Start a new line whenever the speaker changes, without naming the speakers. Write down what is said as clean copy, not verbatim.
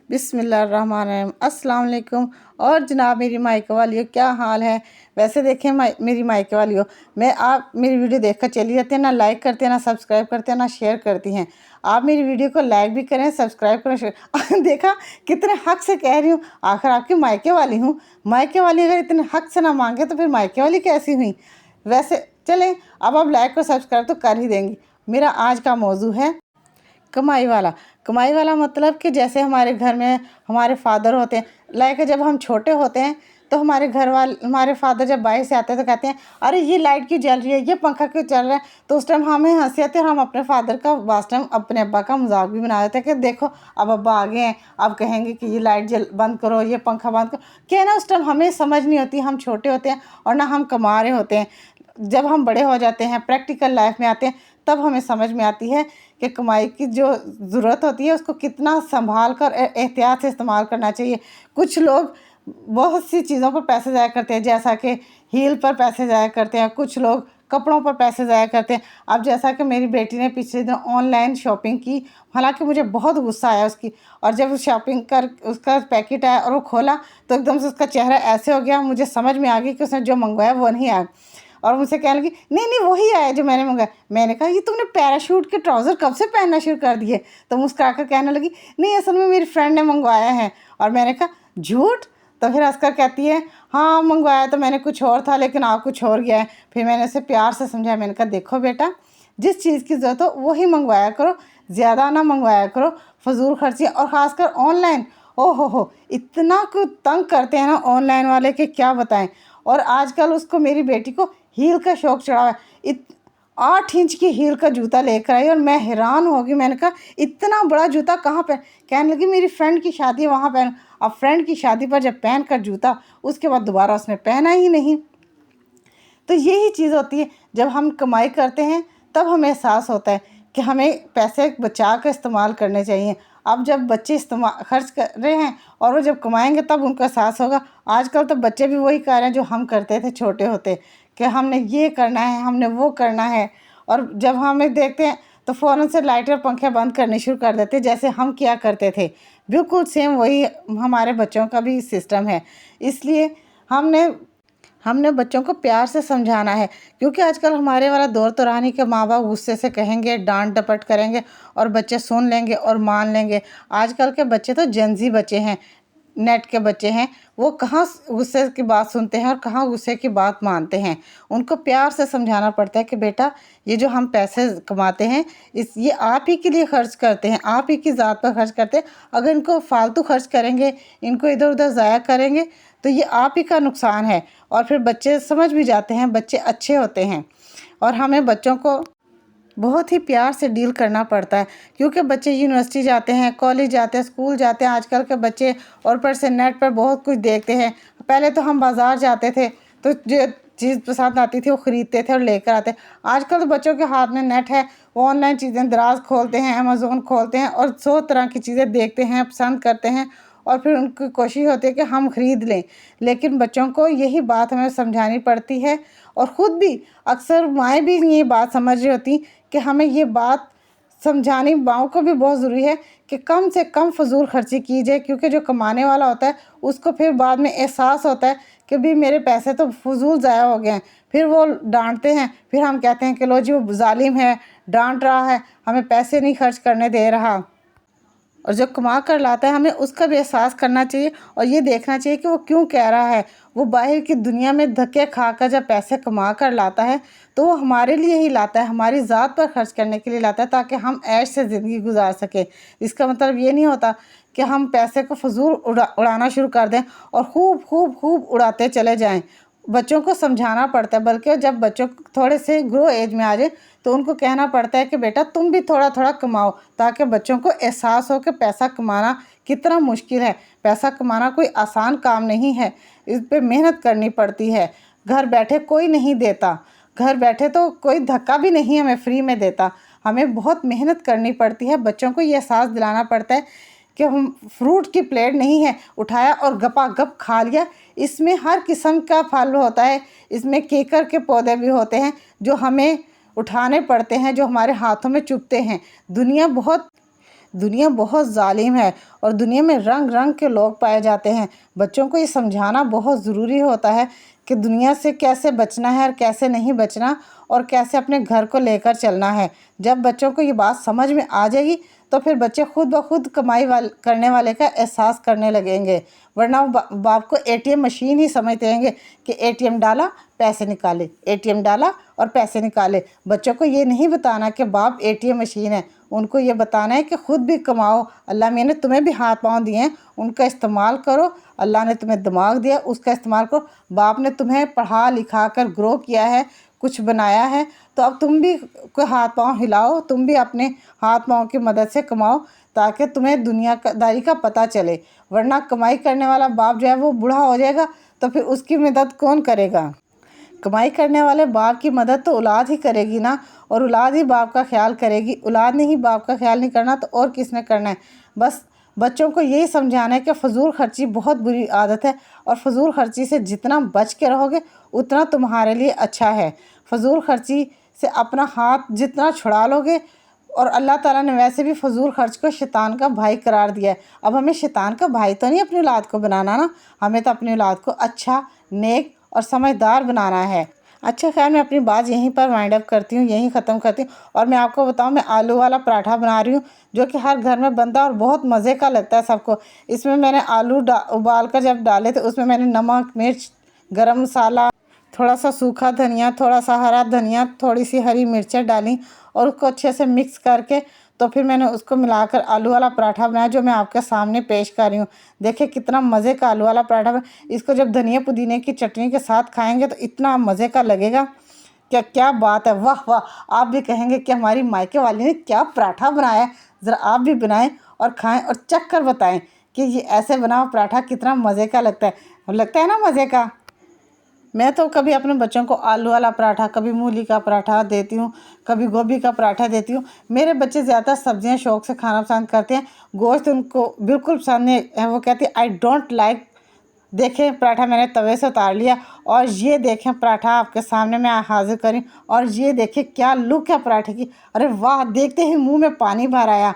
बिस्मिल्लाहिर्रहमानिर्रहीम। अस्सलाम वालेकुम। और जनाब मेरी मायके वालियों, क्या हाल है? वैसे देखें मेरी मायके वालियों, आप मेरी वीडियो देखकर चली जाती हैं, ना लाइक करते हैं, ना सब्सक्राइब करते हैं, ना शेयर करती हैं। आप मेरी वीडियो को लाइक भी करें, सब्सक्राइब करें, शेयर देखा कितने हक से कह रही हूँ, आखिर आपकी मायके वाली हूँ। मायके वाली अगर इतने हक से ना मांगे तो फिर मायके वाली कैसी हुई? वैसे चलें, अब आप लाइक और सब्सक्राइब तो कर ही देंगी। मेरा आज का मौजू है कमाई वाला। कमाई वाला मतलब कि जैसे हमारे घर में हमारे फादर होते हैं, लाइक जब हम छोटे होते हैं तो हमारे फादर जब बाहर से आते हैं तो कहते हैं, अरे ये लाइट क्यों जल रही है, ये पंखा क्यों चल रहा है। तो उस टाइम हमें हंसी आती है और हम अपने फादर का उस टाइम अपने अब्बा का मजाक भी बना देते हैं कि देखो अब अब्बा आ गए हैं, अब कहेंगे कि ये लाइट बंद करो, ये पंखा बंद करो। क्या है ना, उस टाइम हमें समझ नहीं होती, हम छोटे होते हैं और ना हम कमा रहे होते हैं। जब हम बड़े हो जाते हैं, प्रैक्टिकल लाइफ में आते हैं, तब हमें समझ में आती है कि कमाई की जो ज़रूरत होती है उसको कितना संभाल कर एहतियात से इस्तेमाल करना चाहिए। कुछ लोग बहुत सी चीज़ों पर पैसे ज़ाया करते हैं, जैसा कि हील पर पैसे ज़ाया करते हैं, कुछ लोग कपड़ों पर पैसे ज़ाया करते हैं। अब जैसा कि मेरी बेटी ने पिछले दिन ऑनलाइन शॉपिंग की, हालांकि मुझे बहुत गुस्सा आया उसकी, और जब शॉपिंग कर उसका पैकेट आया और वो खोला तो एकदम से उसका चेहरा ऐसे हो गया, मुझे समझ में आ गई कि उसने जो मंगवाया वो नहीं आया। और मुझसे कहने लगी, नहीं नहीं वही आया जो मैंने मंगाया। मैंने कहा, ये तुमने पैराशूट के ट्राउज़र कब से पहनना शुरू कर दिए? तो मुस्कुरा कर कहने लगी, नहीं असल में मेरी फ्रेंड ने मंगवाया है। और मैंने कहा, झूठ? तो फिर हंसकर कहती है, हाँ मंगवाया तो मैंने कुछ और था, लेकिन आप कुछ और गया है। फिर मैंने उसे प्यार से समझाया, मैंने कहा, देखो बेटा, जिस चीज़ की ज़रूरत हो वही मंगवाया करो, ज़्यादा ना मंगवाया करो, फजूल खर्ची। और ख़ासकर ऑनलाइन, ओ हो इतना कुछ तंग करते हैं ना ऑनलाइन वाले कि क्या बताएं। और आजकल उसको, मेरी बेटी को हील का शौक़ चढ़ा हुआ है। 8 इंच की हील का जूता लेकर आई और मैं हैरान हो गई। मैंने कहा, इतना बड़ा जूता कहाँ पहन? कहने लगी, मेरी फ्रेंड की शादी है वहाँ पहन। अब फ्रेंड की शादी पर जब पहन कर जूता, उसके बाद दोबारा उसने पहना ही नहीं। तो यही चीज़ होती है, जब हम कमाई करते हैं तब हमें एहसास होता है कि हमें पैसे बचा कर इस्तेमाल करने चाहिए। अब जब बच्चे खर्च कर रहे हैं और वो जब कमाएंगे तब उनको एहसास होगा। आजकल तो बच्चे भी वही कर रहे हैं जो हम करते थे छोटे होते, कि हमने ये करना है, हमने वो करना है। और जब हमें देखते हैं तो फ़ौरन से लाइट और पंखे बंद करने शुरू कर देते, जैसे हम किया करते थे। बिल्कुल सेम वही हमारे बच्चों का भी सिस्टम है। इसलिए हमने बच्चों को प्यार से समझाना है, क्योंकि आजकल हमारे वाला दौर तो रहा नहीं कि माँ बाप गुस्से से कहेंगे, डांट डपट करेंगे और बच्चे सुन लेंगे और मान लेंगे। आजकल के बच्चे तो जेनज़ी बच्चे हैं, नेट के बच्चे हैं। वो कहाँ गुस्से की बात सुनते हैं और कहाँ गुस्से की बात मानते हैं। उनको प्यार से समझाना पड़ता है कि बेटा, ये जो हम पैसे कमाते हैं ये आप ही के लिए खर्च करते हैं, आप ही की ज़ात पर खर्च करते हैं। अगर इनको फालतू खर्च करेंगे, इनको इधर उधर ज़ाया करेंगे तो ये आप ही का नुकसान है। और फिर बच्चे समझ भी जाते हैं, बच्चे अच्छे होते हैं। और हमें बच्चों को बहुत ही प्यार से डील करना पड़ता है, क्योंकि बच्चे यूनिवर्सिटी जाते हैं, कॉलेज जाते हैं, स्कूल जाते हैं। आजकल के बच्चे और ऊपर से नेट पर बहुत कुछ देखते हैं। पहले तो हम बाज़ार जाते थे तो जो चीज़ पसंद आती थी वो ख़रीदते थे और लेकर आते। आजकल तो बच्चों के हाथ में नेट है, वो ऑनलाइन चीज़ें दराज खोलते हैं, अमेज़ोन खोलते हैं और 100 तरह की चीज़ें देखते हैं, पसंद करते हैं और फिर उनकी कोशिश होती है कि हम ख़रीद लें। लेकिन बच्चों को यही बात हमें समझानी पड़ती है, और ख़ुद भी अक्सर माएँ भी ये बात समझ रही होती कि हमें ये बात समझानी, माँओं को भी बहुत ज़रूरी है कि कम से कम फजूल खर्ची की जाए, क्योंकि जो कमाने वाला होता है उसको फिर बाद में एहसास होता है कि भी मेरे पैसे तो फजूल ज़ाया हो गए हैं। फिर वो डांटते हैं, फिर हम कहते हैं कि लो जी वो ज़ालिम है, डांट रहा है, हमें पैसे नहीं खर्च करने दे रहा। और जो कमा कर लाता है हमें उसका भी एहसास करना चाहिए और ये देखना चाहिए कि वो क्यों कह रहा है। वो बाहर की दुनिया में धक्के खाकर जब पैसे कमा कर लाता है तो वो हमारे लिए ही लाता है, हमारी ज़ात पर खर्च करने के लिए लाता है, ताकि हम ऐश से ज़िंदगी गुजार सकें। इसका मतलब ये नहीं होता कि हम पैसे को फजूल उड़ाना शुरू कर दें और खूब खूब खूब उड़ाते चले जाएं। बच्चों को समझाना पड़ता है, बल्कि जब बच्चों थोड़े से ग्रो एज में आ जाए तो उनको कहना पड़ता है कि बेटा तुम भी थोड़ा थोड़ा कमाओ, ताकि बच्चों को एहसास हो कि पैसा कमाना कितना मुश्किल है। पैसा कमाना कोई आसान काम नहीं है, इस पे मेहनत करनी पड़ती है। घर बैठे कोई नहीं देता, घर बैठे तो कोई धक्का भी नहीं हमें फ्री में देता, हमें बहुत मेहनत करनी पड़ती है। बच्चों को ये एहसास दिलाना पड़ता है कि हम फ्रूट की प्लेट नहीं है, उठाया और गपा गप खा लिया। इसमें हर किस्म का फल होता है, इसमें केकर के पौधे भी होते हैं जो हमें उठाने पड़ते हैं, जो हमारे हाथों में चुभते हैं। دنیا بہت ظالم ہے اور دنیا میں رنگ رنگ کے لوگ پائے جاتے ہیں۔ بچوں کو یہ سمجھانا بہت ضروری ہوتا ہے کہ دنیا سے کیسے بچنا ہے اور کیسے نہیں بچنا، اور کیسے اپنے گھر کو لے کر چلنا ہے۔ جب بچوں کو یہ بات سمجھ میں آ جائے گی تو پھر بچے خود بخود کمائی کرنے والے کا احساس کرنے لگیں گے، ورنہ وہ باپ کو اے ٹی ایم مشین ہی سمجھتے ہیں گے کہ اے ٹی ایم ڈالا پیسے نکالے، اے ٹی ایم ڈالا اور پیسے نکالے۔ بچوں کو یہ نہیں بتانا کہ باپ اے ٹی ایم مشین ہے، ان کو یہ بتانا ہے کہ خود بھی کماؤ، اللہ میں نے تمہیں بھی ہاتھ پاؤں دیے ہیں، ان کا استعمال کرو۔ اللہ نے تمہیں دماغ دیا، اس کا استعمال کرو۔ باپ نے تمہیں پڑھا لکھا کر گرو کیا ہے، کچھ بنایا ہے، تو اب تم بھی کوئی ہاتھ پاؤں ہلاؤ، تم بھی اپنے ہاتھ پاؤں کی مدد سے کماؤ تاکہ تمہیں دنیا داری کا پتہ چلے۔ ورنہ کمائی کرنے والا باپ جو ہے وہ بوڑھا ہو جائے گا تو پھر اس کی مدد کون کرے گا؟ کمائی کرنے والے باپ کی مدد تو اولاد ہی کرے گی نا، اور اولاد ہی باپ کا خیال کرے گی۔ اولاد نے ہی باپ کا خیال نہیں کرنا تو اور کس نے کرنا ہے؟ بس بچوں کو یہی سمجھانا ہے کہ فضول خرچی بہت بری عادت ہے، اور فضول خرچی سے جتنا بچ کے رہو گے اتنا تمہارے لیے اچھا ہے۔ فضول خرچی سے اپنا ہاتھ جتنا چھڑا لو گے، اور اللہ تعالیٰ نے ویسے بھی فضول خرچ کو شیطان کا بھائی قرار دیا ہے۔ اب ہمیں شیطان کا بھائی تو نہیں اپنی اولاد کو بنانا نا، ہمیں تو اپنی اولاد کو اچھا، نیک اور سمجھدار بنانا ہے۔ اچھا خیر، میں اپنی بات یہیں پر وائنڈ اپ کرتی ہوں، یہیں ختم کرتی ہوں۔ اور میں آپ کو بتاؤں، میں آلو والا پراٹھا بنا رہی ہوں جو کہ ہر گھر میں بنتا ہے اور بہت مزے کا لگتا ہے سب کو۔ اس میں نے آلو ابال کر جب ڈالے تو اس میں نے نمک، مرچ، گرم مسالہ، تھوڑا سا سوکھا دھنیا، تھوڑا سا ہرا دھنیا، تھوڑی سی ہری مرچیں ڈالیں اور اس کو اچھے سے مکس کر کے تو پھر میں نے اس کو ملا کر آلو والا پراٹھا بنایا جو میں آپ کے سامنے پیش کر رہی ہوں۔ دیکھیں کتنا مزے کا آلو والا پراٹھا بنا۔ اس کو جب دھنیا پودینے کی چٹنی کے ساتھ کھائیں گے تو اتنا مزے کا لگے گا کہ کیا بات ہے، واہ واہ! آپ بھی کہیں گے کہ ہماری مائکے والی نے کیا پراٹھا بنایا ہے۔ ذرا آپ بھی بنائیں اور کھائیں اور چکھ کر بتائیں کہ یہ ایسے بنا ہوا پراٹھا کتنا مزے کا لگتا ہے نا مزے کا۔ میں تو کبھی اپنے بچوں کو آلو والا پراٹھا، کبھی مولی کا پراٹھا دیتی ہوں، کبھی گوبھی کا پراٹھا دیتی ہوں۔ میرے بچے زیادہ سبزیاں شوق سے کھانا پسند کرتے ہیں، گوشت ان کو بالکل پسند نہیں ہے۔ وہ کہتے ہیں آئی ڈونٹ لائک۔ دیکھیں پراٹھا میں نے توے سے اتار لیا، اور یہ دیکھیں پراٹھا آپ کے سامنے میں حاضر کریں، اور یہ دیکھیں کیا لک ہے پراٹھے کی۔ ارے واہ! دیکھتے ہی منہ میں پانی بھر آیا۔